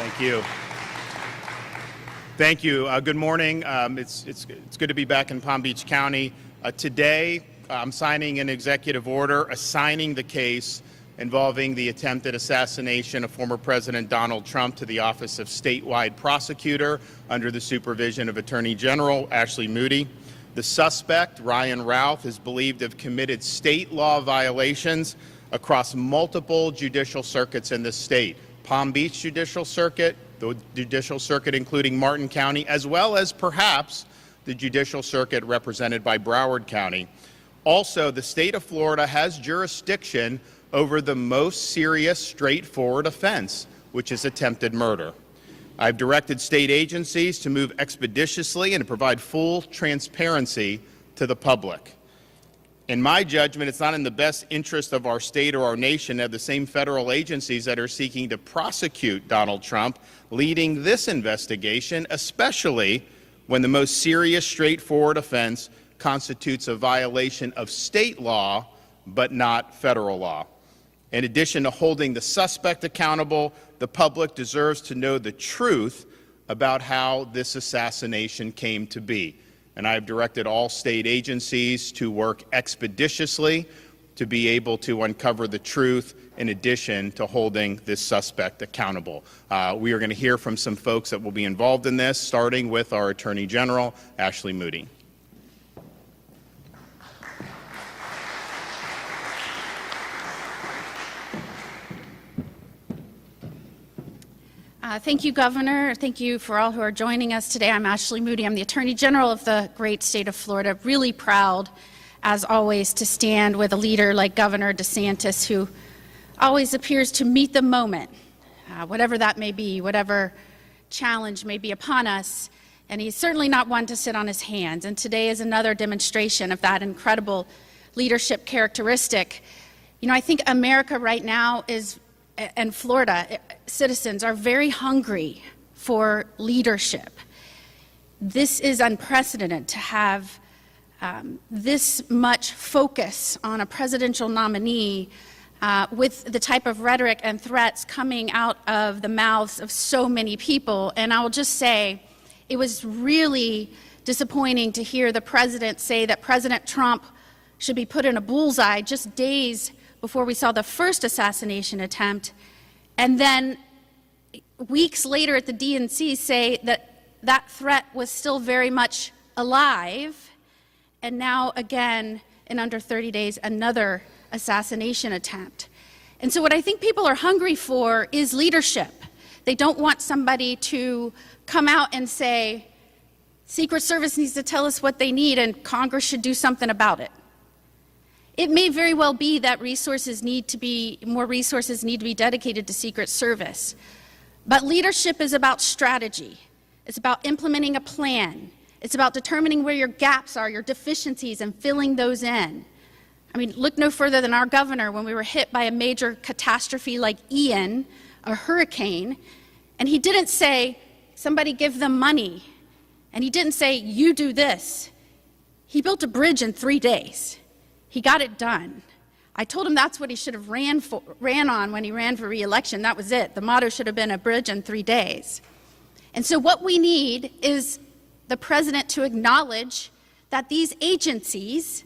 Thank you. Thank you. Good morning. It's good to be back in Palm Beach County. Today, I'm signing an executive order assigning the case involving the attempted assassination of former President Donald Trump to the Office of Statewide Prosecutor under the supervision of Attorney General Ashley Moody. The suspect, Ryan Ralph, is believed to have committed state law violations across multiple judicial circuits in the state. Palm Beach Judicial Circuit, the Judicial Circuit including Martin County, as well as perhaps the Judicial Circuit represented by Broward County. Also, the state of Florida has jurisdiction over the most serious, straightforward offense, which is attempted murder. I've directed state agencies to move expeditiously and to provide full transparency to the public. In my judgment, it's not in the best interest of our state or our nation to have the same federal agencies that are seeking to prosecute Donald Trump leading this investigation, especially when the most serious, straightforward offense constitutes a violation of state law, but not federal law. In addition to holding the suspect accountable, the public deserves to know the truth about how this assassination came to be. And I have directed all state agencies to work expeditiously to be able to uncover the truth in addition to holding this suspect accountable. We are going to hear from some folks that will be involved in this, starting with our Attorney General, Ashley Moody. Thank you, Governor. Thank you for all who are joining us today. I'm Ashley Moody. I'm the Attorney General of the great state of Florida. Really proud, as always, to stand with a leader like Governor DeSantis, who always appears to meet the moment, whatever that may be, whatever challenge may be upon us. And he's certainly not one to sit on his hands. And today is another demonstration of that incredible leadership characteristic. You know, I think America right now and Florida citizens are very hungry for leadership. This is unprecedented to have this much focus on a presidential nominee with the type of rhetoric and threats coming out of the mouths of so many people. And I will just say, it was really disappointing to hear the president say that President Trump should be put in a bullseye just days before we saw the first assassination attempt, and then weeks later at the DNC say that that threat was still very much alive, and now again, in under 30 days, another assassination attempt. And so what I think people are hungry for is leadership. They don't want somebody to come out and say, Secret Service needs to tell us what they need and Congress should do something about it. It may very well be that more resources need to be dedicated to Secret Service. But leadership is about strategy. It's about implementing a plan. It's about determining where your gaps are, your deficiencies, and filling those in. I mean, look no further than our governor when we were hit by a major catastrophe like Ian, a hurricane, and he didn't say, somebody give them money. And he didn't say, you do this. He built a bridge in 3 days. He got it done. I told him that's what he should have ran on when he ran for re-election. That was it. The motto should have been a bridge in 3 days. And so what we need is the president to acknowledge that these agencies,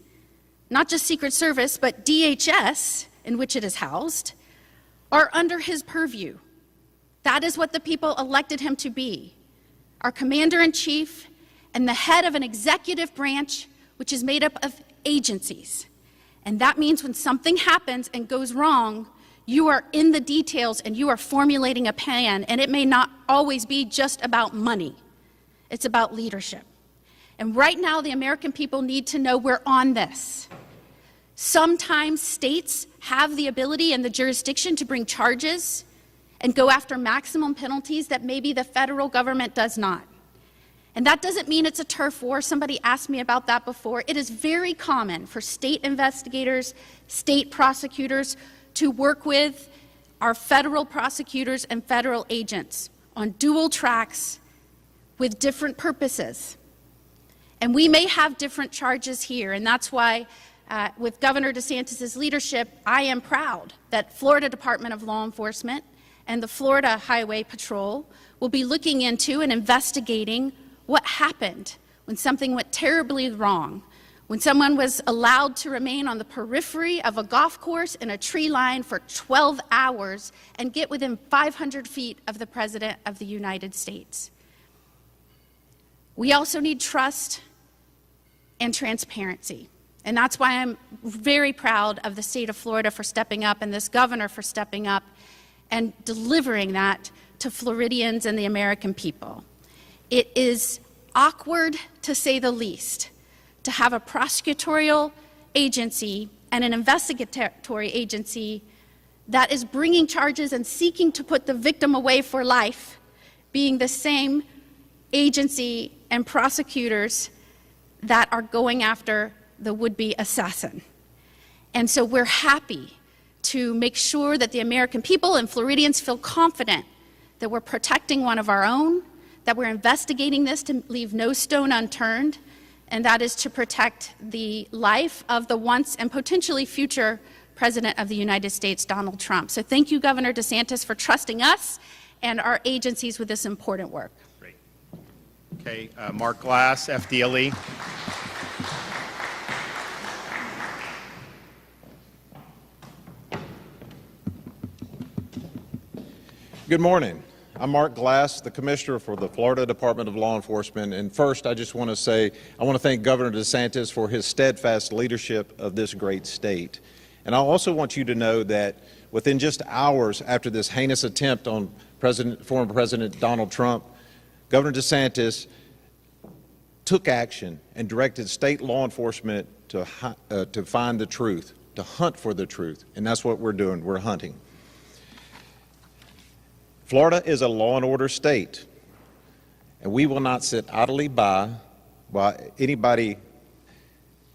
not just Secret Service, but DHS, in which it is housed, are under his purview. That is what the people elected him to be. Our commander-in-chief and the head of an executive branch which is made up of agencies. And that means when something happens and goes wrong, you are in the details and you are formulating a plan, and it may not always be just about money. It's about leadership. And right now, the American people need to know we're on this. Sometimes states have the ability and the jurisdiction to bring charges and go after maximum penalties that maybe the federal government does not. And that doesn't mean it's a turf war. Somebody asked me about that before. It is very common for state investigators, state prosecutors to work with our federal prosecutors and federal agents on dual tracks with different purposes. And we may have different charges here, and that's why with Governor DeSantis' leadership, I am proud that Florida Department of Law Enforcement and the Florida Highway Patrol will be looking into and investigating what happened when something went terribly wrong, when someone was allowed to remain on the periphery of a golf course in a tree line for 12 hours and get within 500 feet of the President of the United States. We also need trust and transparency. And that's why I'm very proud of the state of Florida for stepping up and this governor for stepping up and delivering that to Floridians and the American people. It is awkward, to say the least, to have a prosecutorial agency and an investigatory agency that is bringing charges and seeking to put the victim away for life, being the same agency and prosecutors that are going after the would-be assassin. And so we're happy to make sure that the American people and Floridians feel confident that we're protecting one of our own, that we're investigating this to leave no stone unturned, and that is to protect the life of the once and potentially future President of the United States, Donald Trump. So thank you, Governor DeSantis, for trusting us and our agencies with this important work. Great. Okay, Mark Glass, FDLE. Good morning. I'm Mark Glass, the Commissioner for the Florida Department of Law Enforcement. And first, I just want to say, I want to thank Governor DeSantis for his steadfast leadership of this great state. And I also want you to know that within just hours after this heinous attempt on former President Donald Trump, Governor DeSantis took action and directed state law enforcement to find the truth, to hunt for the truth. And that's what we're doing. We're hunting. Florida is a law and order state, and we will not sit idly by while anybody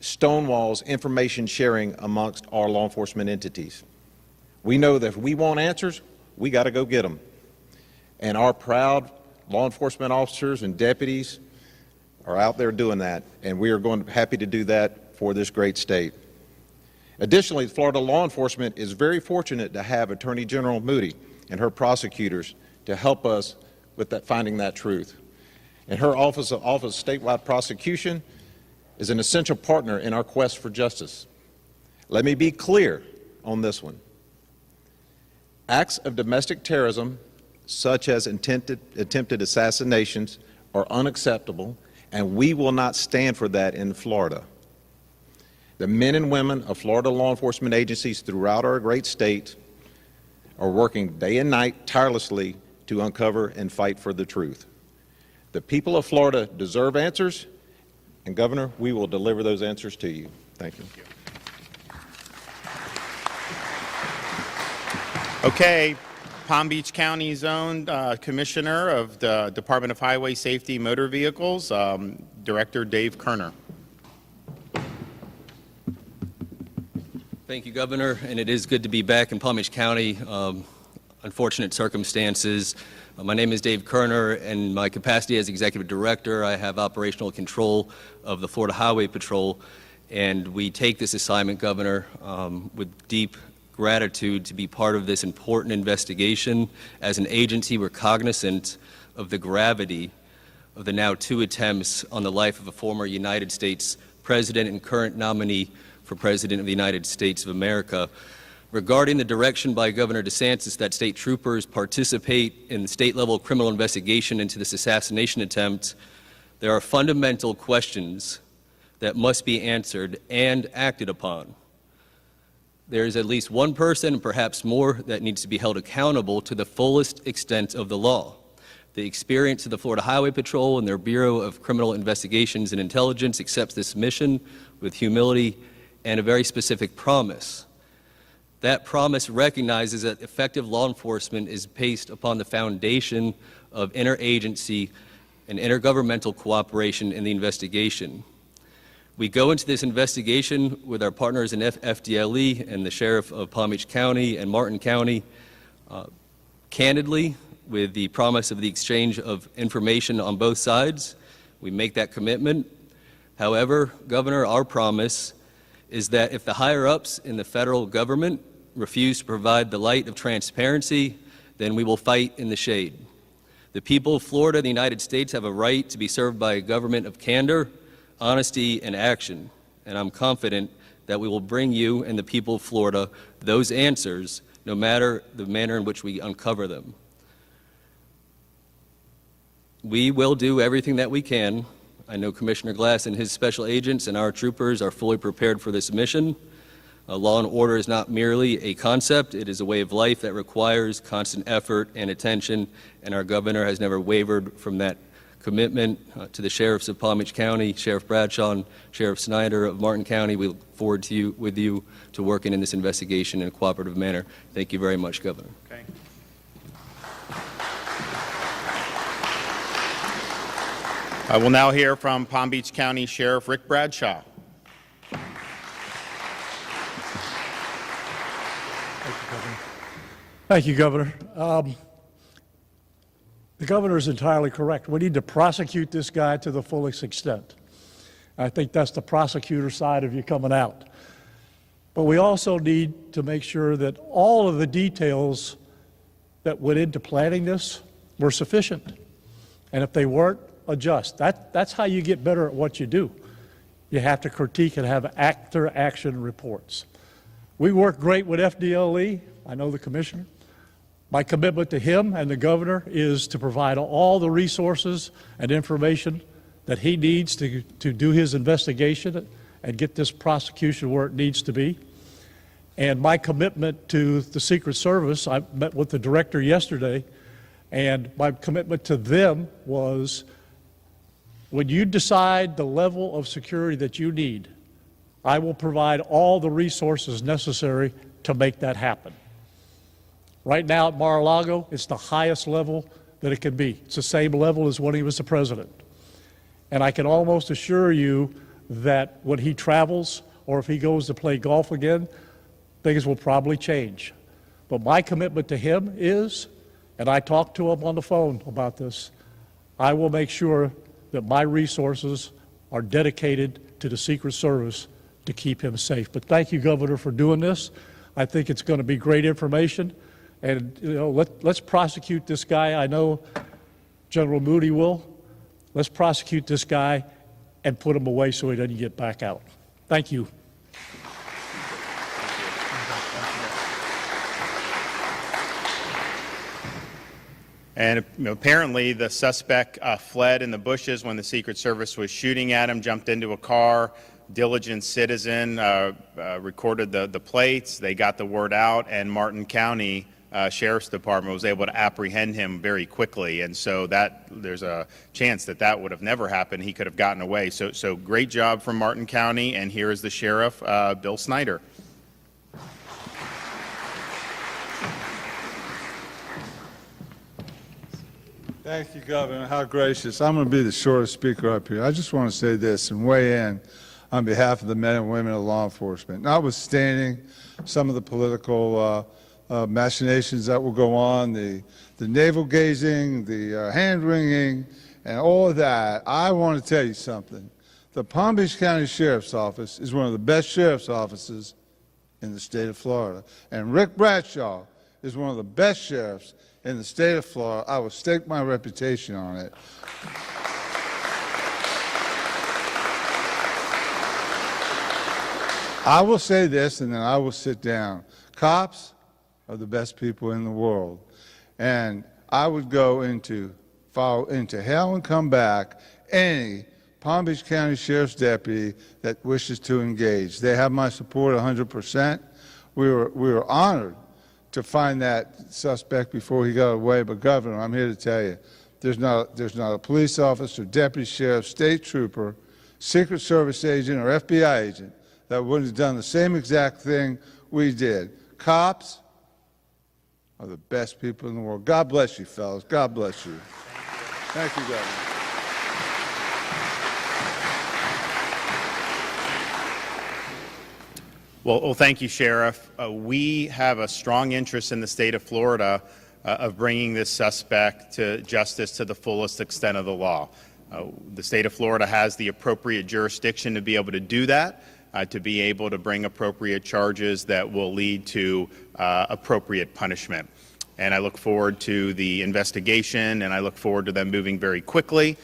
stonewalls information sharing amongst our law enforcement entities. We know that if we want answers, we got to go get them. And our proud law enforcement officers and deputies are out there doing that, and we are happy to do that for this great state. Additionally, Florida law enforcement is very fortunate to have Attorney General Moody and her prosecutors to help us with finding that truth. And her Office of Statewide Prosecution is an essential partner in our quest for justice. Let me be clear on this one. Acts of domestic terrorism, such as attempted assassinations, are unacceptable, and we will not stand for that in Florida. The men and women of Florida law enforcement agencies throughout our great state are working day and night tirelessly to uncover and fight for the truth. The people of Florida deserve answers, and Governor, we will deliver those answers to you. Thank you. Okay, Palm Beach County's own Commissioner of the Department of Highway Safety Motor Vehicles, Director Dave Kerner. Thank you, Governor, and it is good to be back in Palm Beach County. Unfortunate circumstances. My name is Dave Kerner, and my capacity as Executive Director, I have operational control of the Florida Highway Patrol, and we take this assignment, Governor, with deep gratitude to be part of this important investigation. As an agency, we're cognizant of the gravity of the now 2 attempts on the life of a former United States President and current nominee for President of the United States of America. Regarding the direction by Governor DeSantis that state troopers participate in the state-level criminal investigation into this assassination attempt, there are fundamental questions that must be answered and acted upon. There is at least one person, perhaps more, that needs to be held accountable to the fullest extent of the law. The experience of the Florida Highway Patrol and their Bureau of Criminal Investigations and Intelligence accepts this mission with humility and a very specific promise. That promise recognizes that effective law enforcement is based upon the foundation of interagency and intergovernmental cooperation in the investigation. We go into this investigation with our partners in FDLE and the Sheriff of Palm Beach County and Martin County, candidly, with the promise of the exchange of information on both sides. We make that commitment. However, Governor, our promise is that if the higher-ups in the federal government refuse to provide the light of transparency then we will fight in the shade. The people of Florida and the United States have a right to be served by a government of candor, honesty, and action, and I'm confident that we will bring you and the people of Florida those answers, no matter the manner in which we uncover them. We will do everything that we can. I know Commissioner Glass and his special agents and our troopers are fully prepared for this mission. Law and order is not merely a concept, it is a way of life that requires constant effort and attention, and our governor has never wavered from that commitment. To the sheriffs of Palm Beach County, Sheriff Bradshaw and Sheriff Snyder of Martin County, we look forward to with you to working in this investigation in a cooperative manner. Thank you very much, Governor. Okay. I will now hear from Palm Beach County Sheriff Rick Bradshaw. Thank you, Governor. The governor is entirely correct. We need to prosecute this guy to the fullest extent. I think that's the prosecutor side of you coming out. But we also need to make sure that all of the details that went into planning this were sufficient. And if they weren't, adjust. That's how you get better at what you do. You have to critique and have after-action reports. We work great with FDLE. I know the commissioner. My commitment to him and the governor is to provide all the resources and information that he needs to do his investigation and get this prosecution where it needs to be. And my commitment to the Secret Service, I met with the director yesterday, and my commitment to them was, when you decide the level of security that you need, I will provide all the resources necessary to make that happen. Right now at Mar-a-Lago, it's the highest level that it can be. It's the same level as when he was the president. And I can almost assure you that when he travels or if he goes to play golf again, things will probably change. But my commitment to him is, and I talked to him on the phone about this, I will make sure that my resources are dedicated to the Secret Service to keep him safe. But thank you, Governor, for doing this. I think it's going to be great information. And, you know, let's prosecute this guy. I know General Moody will. Let's prosecute this guy and put him away so he doesn't get back out. Thank you. And apparently the suspect fled in the bushes when the Secret Service was shooting at him, jumped into a car. Diligent citizen recorded the plates. They got the word out, and Martin County Sheriff's Department was able to apprehend him very quickly. And so there's a chance that would have never happened. He could have gotten away. So great job from Martin County. And here is the sheriff, Bill Snyder. Thank you, Governor. How gracious. I'm going to be the shortest speaker up here. I just want to say this and weigh in on behalf of the men and women of law enforcement. Notwithstanding some of the political machinations that will go on, the navel-gazing, the hand-wringing, and all of that, I want to tell you something. The Palm Beach County Sheriff's Office is one of the best sheriff's offices in the state of Florida. And Rick Bradshaw is one of the best sheriffs in the state of Florida. I will stake my reputation on it. I will say this, and then I will sit down. Cops are the best people in the world. And I would go follow into hell and come back any Palm Beach County Sheriff's deputy that wishes to engage. They have my support 100%. We were honored to find that suspect before he got away. But Governor, I'm here to tell you, there's not a police officer, deputy sheriff, state trooper, Secret Service agent, or FBI agent that wouldn't have done the same exact thing we did. Cops are the best people in the world. God bless you, fellas. God bless you. Thank you, Governor. Well, thank you, Sheriff. We have a strong interest in the state of Florida of bringing this suspect to justice to the fullest extent of the law. The state of Florida has the appropriate jurisdiction to be able to do that, to be able to bring appropriate charges that will lead to appropriate punishment. And I look forward to the investigation, and I look forward to them moving very quickly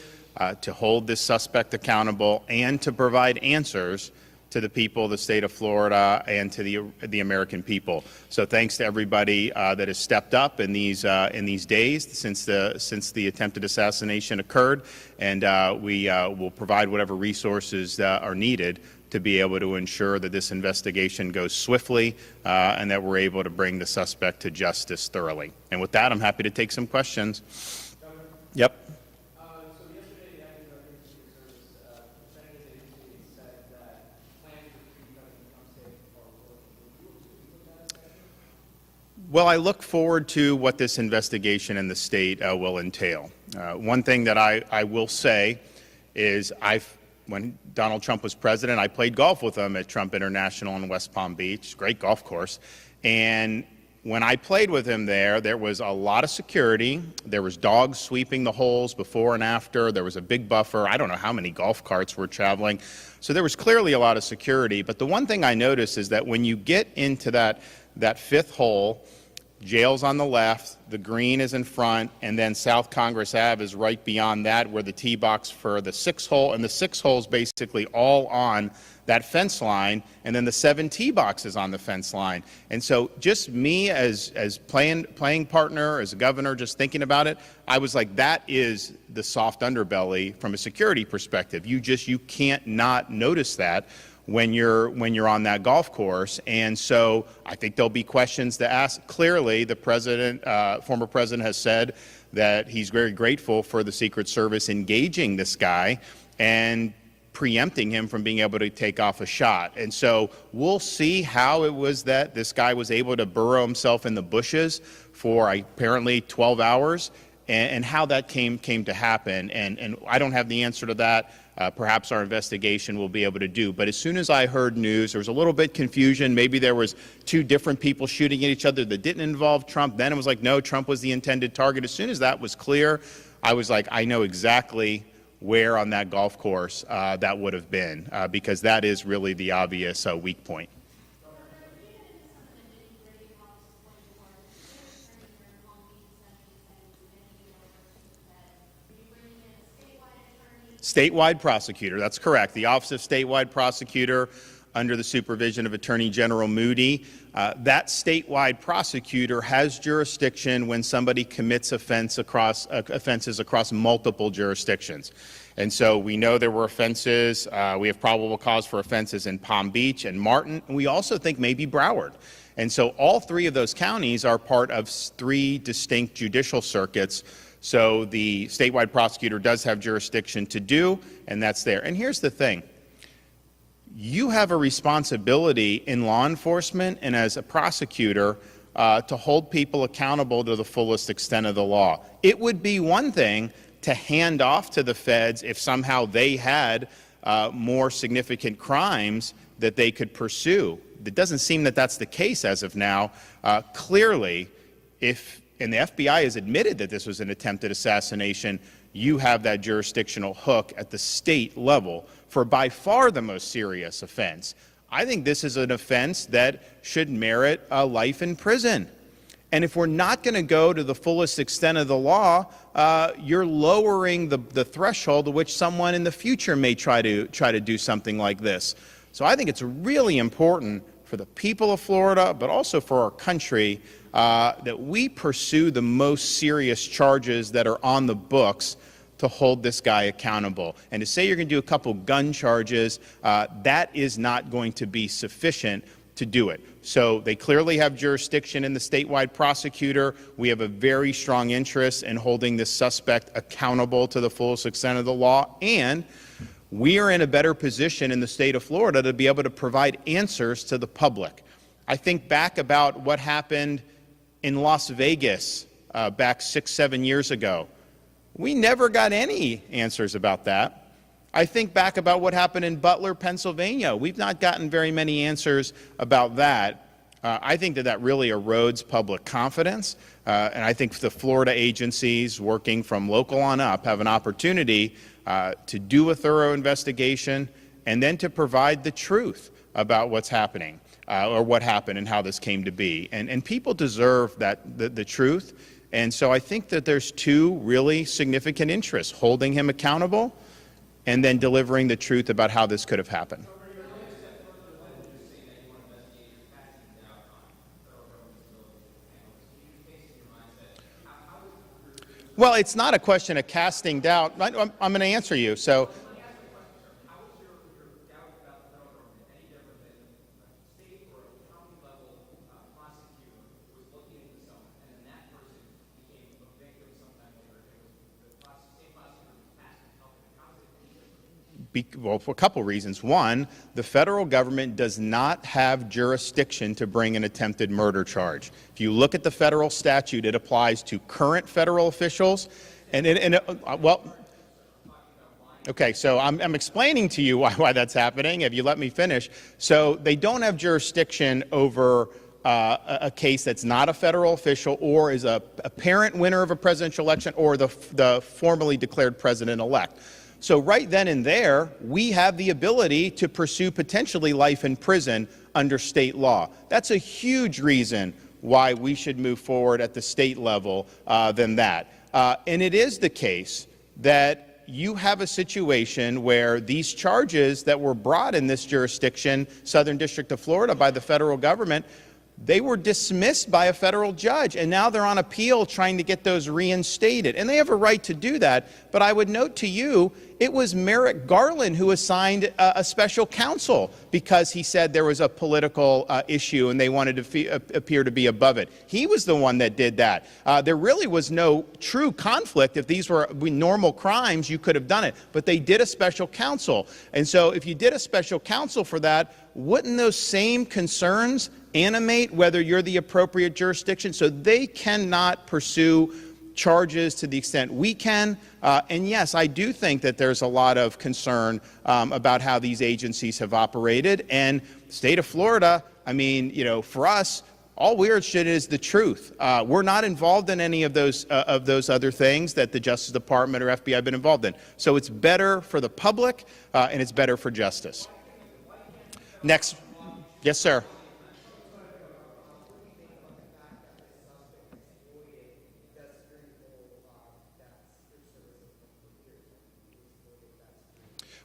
to hold this suspect accountable and to provide answers to the people of the state of Florida and to the American people. So thanks to everybody that has stepped up in these days since the attempted assassination occurred, and we will provide whatever resources are needed to be able to ensure that this investigation goes swiftly and that we're able to bring the suspect to justice thoroughly. And with that, I'm happy to take some questions. Yep. Well, I look forward to what this investigation in the state will entail. One thing that I will say is when Donald Trump was president, I played golf with him at Trump International in West Palm Beach, great golf course. And when I played with him there was a lot of security. There was dogs sweeping the holes before and after. There was a big buffer. I don't know how many golf carts were traveling. So there was clearly a lot of security. But the one thing I noticed is that when you get into that fifth hole, jail's on the left, the green is in front, and then South Congress Ave is right beyond that, where the tee box for the sixth hole, and the sixth hole is basically all on that fence line, and then the 7 tee boxes on the fence line. And so just me as playing partner, as a governor, just thinking about it, I was like, that is the soft underbelly from a security perspective. You can't not notice that when you're on that golf course. And so I think there'll be questions to ask. Clearly, the former president has said that he's very grateful for the Secret Service engaging this guy and preempting him from being able to take off a shot. And so we'll see how it was that this guy was able to burrow himself in the bushes for apparently 12 hours and how that came to happen. And I don't have the answer to that. Perhaps our investigation will be able to do. But as soon as I heard news, there was a little bit confusion. Maybe there was 2 different people shooting at each other that didn't involve Trump. Then it was like, no, Trump was the intended target. As soon as that was clear, I was like, I know exactly where on that golf course that would have been, because that is really the obvious weak point. Statewide prosecutor, that's correct. The Office of Statewide Prosecutor, under the supervision of Attorney General Moody, that statewide prosecutor has jurisdiction when somebody commits offenses across multiple jurisdictions. And so we know there were offenses. We have probable cause for offenses in Palm Beach and Martin, and we also think maybe Broward. And so all 3 of those counties are part of 3 distinct judicial circuits. So the statewide prosecutor does have jurisdiction to do, and that's there. And here's the thing. You have a responsibility in law enforcement and as a prosecutor to hold people accountable to the fullest extent of the law. It would be one thing to hand off to the feds if somehow they had more significant crimes that they could pursue. It doesn't seem that that's the case as of now. Clearly, and the FBI has admitted that this was an attempted assassination, you have that jurisdictional hook at the state level for by far the most serious offense. I think this is an offense that should merit a life in prison. And if we're not going to go to the fullest extent of the law, you're lowering the threshold at which someone in the future may try to do something like this. So I think it's really important for the people of Florida, but also for our country, that we pursue the most serious charges that are on the books to hold this guy accountable. And to say you're going to do a couple gun charges, that is not going to be sufficient to do it. So they clearly have jurisdiction in the statewide prosecutor. We have a very strong interest in holding this suspect accountable to the fullest extent of the law. And we are in a better position in the state of Florida to be able to provide answers to the public. I think back about what happened in Las Vegas back 6-7 years ago. We never got any answers about that. I think back about what happened in Butler, Pennsylvania. We've not gotten very many answers about that. I think that really erodes public confidence, and I think the Florida agencies working from local on up have an opportunity to do a thorough investigation and then to provide the truth about what's happening. or what happened and how this came to be. And people deserve the truth. And so I think that there's two really significant interests: holding him accountable and then delivering the truth about how this could have happened. Well, it's not a question of casting doubt. I'm going to answer you. So, well, for a couple reasons. One, the federal government does not have jurisdiction to bring an attempted murder charge. If you look at the federal statute, it applies to current federal officials. Okay, so I'm explaining to you why that's happening, if you let me finish. So they don't have jurisdiction over a case that's not a federal official or is a apparent winner of a presidential election or the formally declared president-elect. So right then and there, we have the ability to pursue potentially life in prison under state law. That's a huge reason why we should move forward at the state level than that. And it is the case that you have a situation where these charges that were brought in this jurisdiction, Southern District of Florida, by the federal government, they were dismissed by a federal judge, and now they're on appeal trying to get those reinstated. And they have a right to do that. But I would note to you, it was Merrick Garland who assigned a special counsel because he said there was a political issue and they wanted to appear to be above it. He was the one that did that. There really was no true conflict. If these were normal crimes, you could have done it. But they did a special counsel. And so if you did a special counsel for that, wouldn't those same concerns animate whether you're the appropriate jurisdiction? So they cannot pursue charges to the extent we can. And yes, I do think that there's a lot of concern about how these agencies have operated. And the state of Florida, I mean, you know, for us, all we're interested in is the truth. We're not involved in any of those other things that the Justice Department or FBI have been involved in. So it's better for the public and it's better for justice. Next. Yes, sir.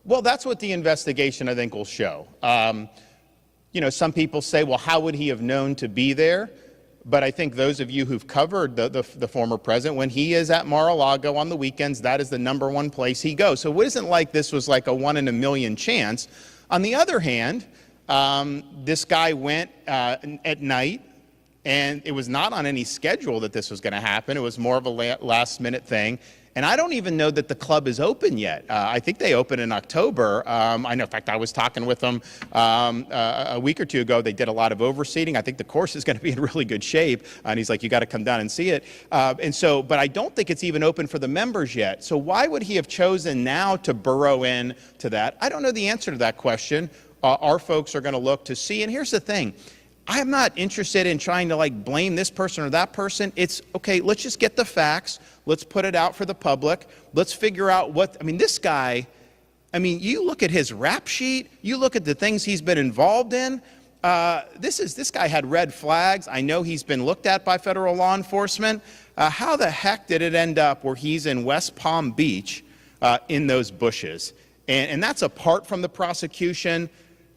Well, that's what the investigation, I think, will show. You know, some people say, well, how would he have known to be there? But I think those of you who've covered the former president, when he is at Mar-a-Lago on the weekends, that is the #1 place he goes. So it isn't like this was like a 1 in a million chance. On the other hand, this guy went at night, and it was not on any schedule that this was going to happen. It was more of a last-minute thing. And I don't even know that the club is open yet. I think they open in October. I know, in fact, I was talking with them a week or two ago. They did a lot of overseating. I think the course is going to be in really good shape. And he's like, you got to come down and see it. But I don't think it's even open for the members yet. So why would he have chosen now to burrow in to that? I don't know the answer to that question. Our folks are going to look to see. And here's the thing. I'm not interested in trying to like blame this person or that person. It's okay, let's just get the facts. Let's put it out for the public. Let's figure out this guy, you look at his rap sheet, you look at the things he's been involved in. This guy had red flags. I know he's been looked at by federal law enforcement. How the heck did it end up where he's in West Palm Beach in those bushes? And that's apart from the prosecution.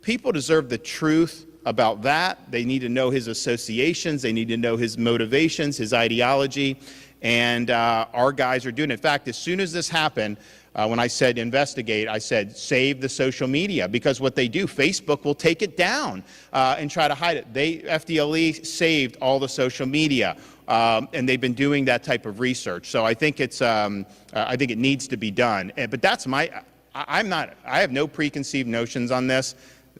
People deserve the truth about that. They need to know his associations. They need to know his motivations, his ideology. And our guys are doing it. In fact, as soon as this happened, when I said investigate, I said save the social media, because what they do, Facebook will take it down and try to hide it. FDLE saved all the social media, and they've been doing that type of research. So I think I think it needs to be done. But that's I have no preconceived notions on this.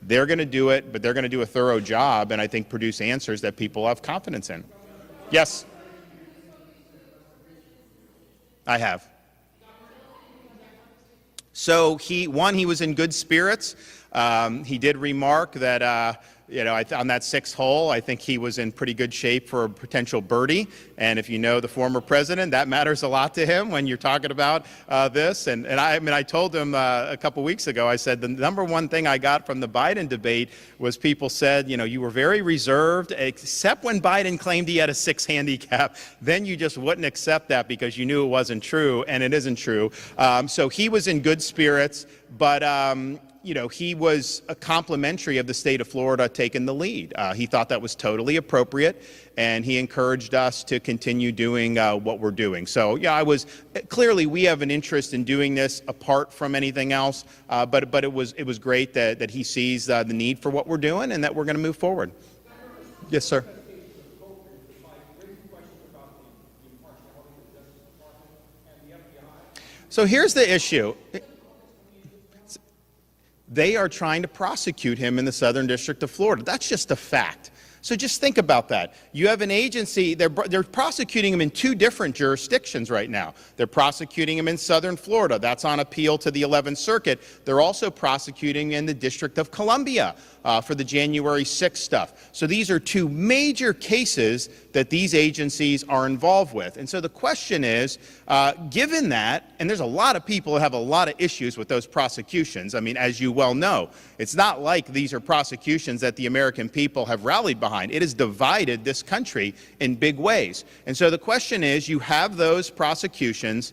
They're going to do it, but they're going to do a thorough job and I think produce answers that people have confidence in. Yes? I have. So he was in good spirits. He did remark that on that sixth hole, I think he was in pretty good shape for a potential birdie. And if you know the former president, that matters a lot to him when you're talking about this. And I told him a couple weeks ago, I said, the number one thing I got from the Biden debate was people said, you were very reserved, except when Biden claimed he had a 6 handicap. Then you just wouldn't accept that because you knew it wasn't true, and it isn't true. So he was in good spirits, but he was a complimentary of the state of Florida taking the lead. He thought that was totally appropriate, and he encouraged us to continue doing what we're doing. So, clearly we have an interest in doing this apart from anything else, but it was great that he sees the need for what we're doing and that we're going to move forward. Yes, sir. So here's the issue. They are trying to prosecute him in the Southern District of Florida. That's just a fact. So just think about that. You have an agency, they're prosecuting him in 2 different jurisdictions right now. They're prosecuting him in Southern Florida. That's on appeal to the 11th Circuit. They're also prosecuting in the District of Columbia for the January 6th stuff. So these are 2 major cases that these agencies are involved with. And so the question is, given that, and there's a lot of people that have a lot of issues with those prosecutions. I mean, as you well know, it's not like these are prosecutions that the American people have rallied behind. It has divided this country in big ways. And so the question is, you have those prosecutions.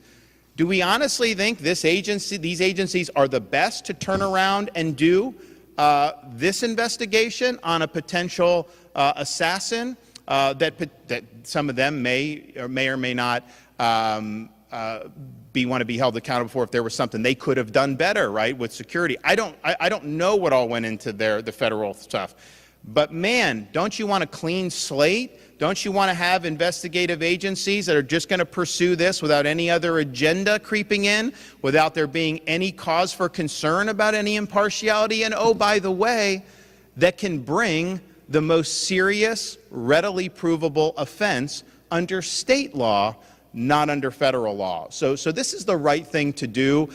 Do we honestly think these agencies are the best to turn around and do this investigation on a potential assassin that some of them may or may not want to be held accountable for if there was something they could have done better, right, with security? I don't know what all went into the federal stuff. But man, don't you want a clean slate? Don't you want to have investigative agencies that are just going to pursue this without any other agenda creeping in, without there being any cause for concern about any impartiality? And oh, by the way, that can bring the most serious, readily provable offense under state law, not under federal law. So this is the right thing to do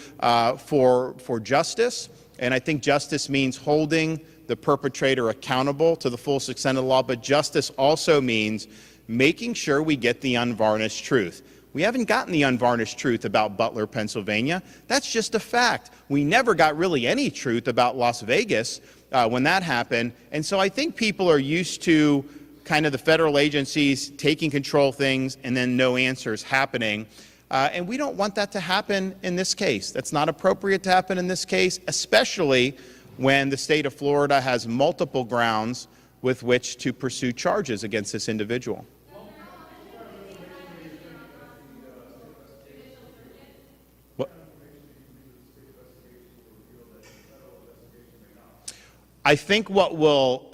for justice. And I think justice means holding the perpetrator accountable to the full extent of the law, but justice also means making sure we get the unvarnished truth. We haven't gotten the unvarnished truth about Butler, Pennsylvania. That's just a fact. We never got really any truth about Las Vegas when that happened. And so I think people are used to kind of the federal agencies taking control of things and then no answers happening. And we don't want that to happen in this case. That's not appropriate to happen in this case, especially when the state of Florida has multiple grounds with which to pursue charges against this individual. I think what will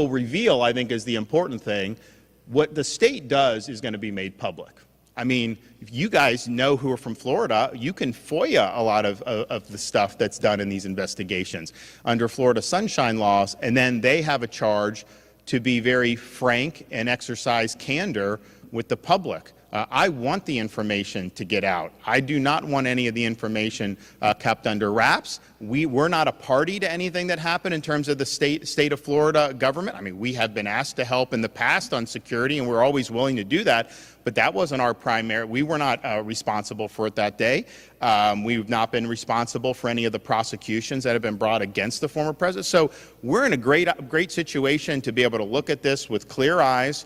reveal, I think, is the important thing. What the state does is going to be made public. I mean, if you guys know who are from Florida, you can FOIA a lot of the stuff that's done in these investigations under Florida sunshine laws, and then they have a charge to be very frank and exercise candor with the public. I want the information to get out. I do not want any of the information kept under wraps. We're not a party to anything that happened in terms of the state of Florida government. I mean, we have been asked to help in the past on security, and we're always willing to do that. But that wasn't our primary. We were not responsible for it that day. We've not been responsible for any of the prosecutions that have been brought against the former president. So we're in a great situation to be able to look at this with clear eyes,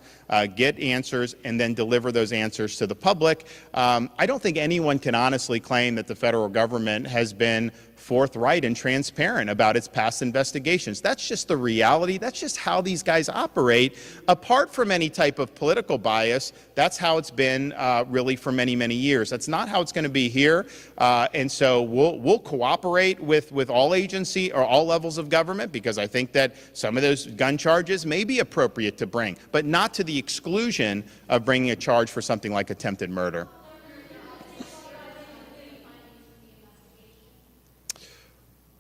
get answers, and then deliver those answers to the public. I don't think anyone can honestly claim that the federal government has been forthright and transparent about its past investigations. That's just the reality. That's just how these guys operate. Apart from any type of political bias, that's how it's been really for many, many years. That's not how it's going to be here. And so we'll cooperate with all agency or all levels of government, because I think that some of those gun charges may be appropriate to bring, but not to the exclusion of bringing a charge for something like attempted murder.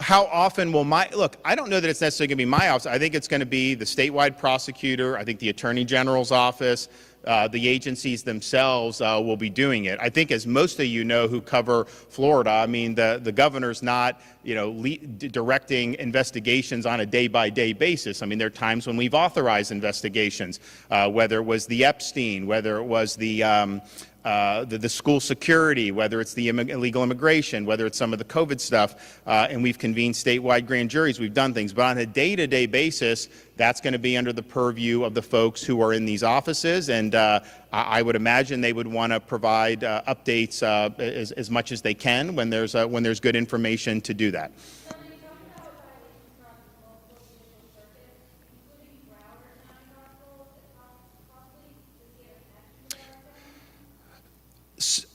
How often will look, I don't know that it's necessarily going to be my office. I think it's going to be the statewide prosecutor. I think the Attorney General's office, the agencies themselves will be doing it. I think, as most of you know who cover Florida, I mean, the governor's not, directing investigations on a day-by-day basis. I mean, there are times when we've authorized investigations, whether it was the Epstein, whether it was the school security, whether it's the illegal immigration, whether it's some of the COVID stuff, and we've convened statewide grand juries, we've done things. But on a day-to-day basis, that's going to be under the purview of the folks who are in these offices, and I would imagine they would want to provide updates as much as they can when there's good information to do that.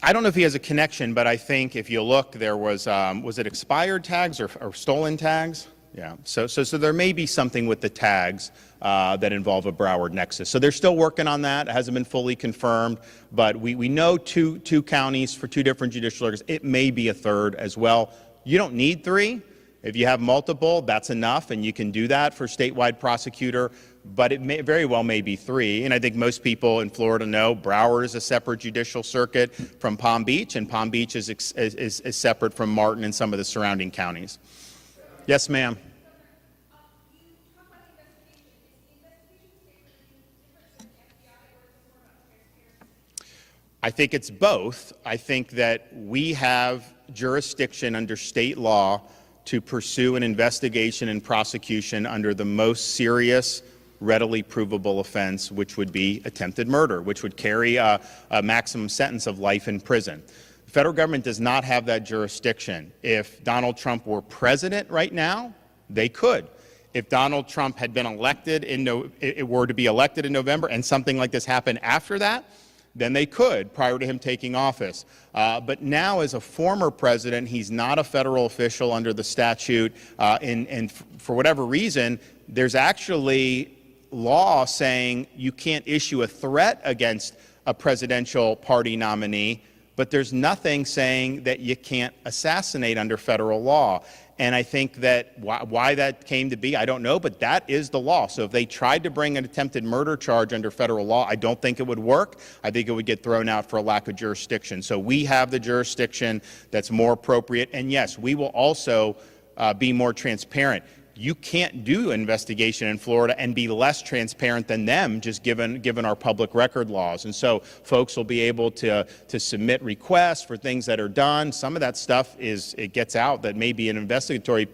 I don't know if he has a connection, but I think if you look, there was it expired tags or stolen tags? Yeah, so there may be something with the tags that involve a Broward nexus. So they're still working on that. It hasn't been fully confirmed, but we know two counties for two different judicial circuits. It may be a third as well. You don't need three. If you have multiple, that's enough, and you can do that for statewide prosecutor, but it may very well may be three. And I think most people in Florida know Broward is a separate judicial circuit from Palm Beach, and Palm Beach is separate from Martin and some of the surrounding counties. Yes, ma'am. I think it's both. I think that we have jurisdiction under state law to pursue an investigation and prosecution under the most serious, readily provable offense, which would be attempted murder, which would carry a maximum sentence of life in prison. The federal government does not have that jurisdiction. If Donald Trump were president right now, they could. If Donald Trump had been elected were to be elected in November and something like this happened after that, then they could, prior to him taking office. But now, as a former president, he's not a federal official under the statute, and for whatever reason, there's actually law saying you can't issue a threat against a presidential party nominee, but there's nothing saying that you can't assassinate under federal law. And I think that why that came to be, I don't know, but that is the law. So if they tried to bring an attempted murder charge under federal law, I don't think it would work. I think it would get thrown out for a lack of jurisdiction. So we have the jurisdiction that's more appropriate. And yes, we will also be more transparent. You can't do investigation in Florida and be less transparent than them, just given our public record laws. And so folks will be able to submit requests for things that are done. Some of that stuff it gets out that maybe an investigatory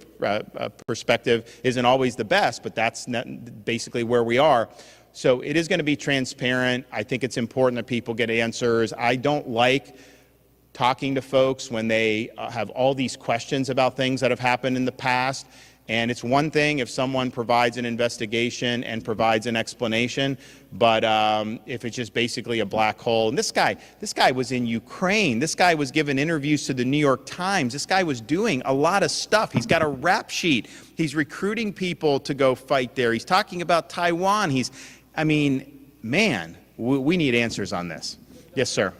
perspective isn't always the best, but that's basically where we are. So it is going to be transparent. I think it's important that people get answers. I don't like talking to folks when they have all these questions about things that have happened in the past. And it's one thing if someone provides an investigation and provides an explanation, but if it's just basically a black hole. And this guy was in Ukraine. This guy was giving interviews to the New York Times. This guy was doing a lot of stuff. He's got a rap sheet. He's recruiting people to go fight there. He's talking about Taiwan. Man, we need answers on this. Yes, sir.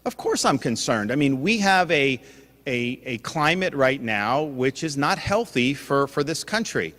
Of course I'm concerned. I mean, we have a climate right now which is not healthy for this country.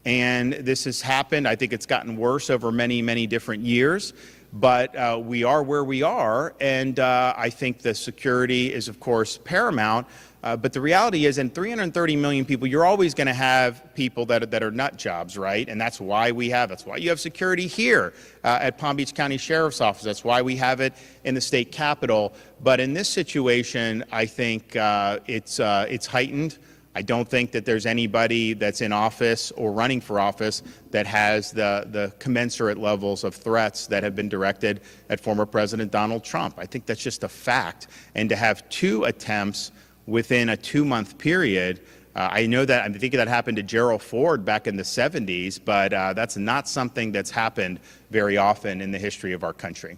And this has happened. I think it's gotten worse over many, many different years. But we are where we are. And I think the security is, of course, paramount. But the reality is, in 330 million people, you're always going to have people that are nut jobs, right? And that's why you have security here at Palm Beach County Sheriff's Office. That's why we have it in the state capitol. But in this situation, I think it's heightened. I don't think that there's anybody that's in office or running for office that has the commensurate levels of threats that have been directed at former President Donald Trump. I think that's just a fact. And to have two attempts within a 2-month period, I think that happened to Gerald Ford back in the 70s, but that's not something that's happened very often in the history of our country.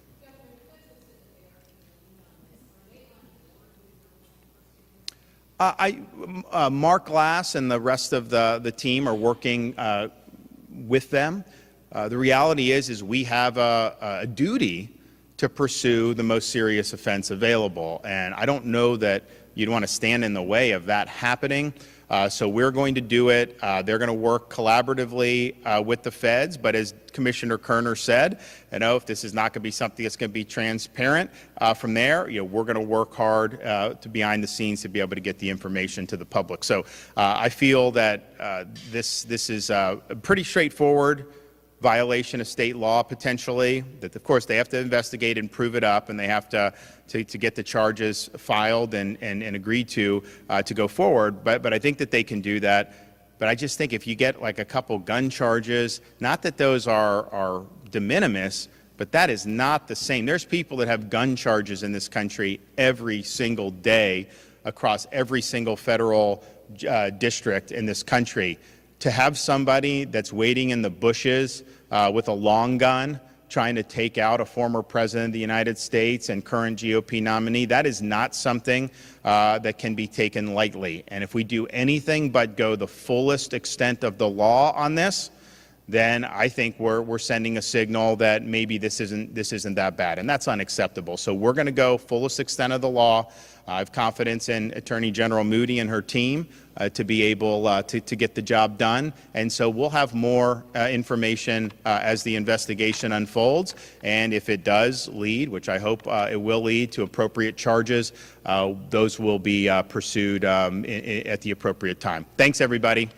Mark Glass and the rest of the team are working with them. The reality is we have a duty to pursue the most serious offense available. And I don't know that you'd want to stand in the way of that happening. So we're going to do it. They're going to work collaboratively with the feds. But as Commissioner Kerner said, if this is not going to be something that's going to be transparent from there, we're going to work hard to behind the scenes to be able to get the information to the public. So I feel that this is a pretty straightforward violation of state law, potentially, that of course they have to investigate and prove it up, and they have to get the charges filed and agreed to go forward. But I think that they can do that. But I just think if you get like a couple gun charges, not that those are de minimis, but that is not the same. There's people that have gun charges in this country every single day across every single federal district in this country. To have somebody that's waiting in the bushes with a long gun trying to take out a former president of the United States and current GOP nominee, that is not something that can be taken lightly. And if we do anything but go the fullest extent of the law on this, then I think we're sending a signal that maybe this isn't that bad, and that's unacceptable. So we're going to go fullest extent of the law. I have confidence in Attorney General Moody and her team to be able to get the job done. And so we'll have more information as the investigation unfolds. And if it does lead, which I hope it will lead, to appropriate charges, those will be pursued at the appropriate time. Thanks, everybody.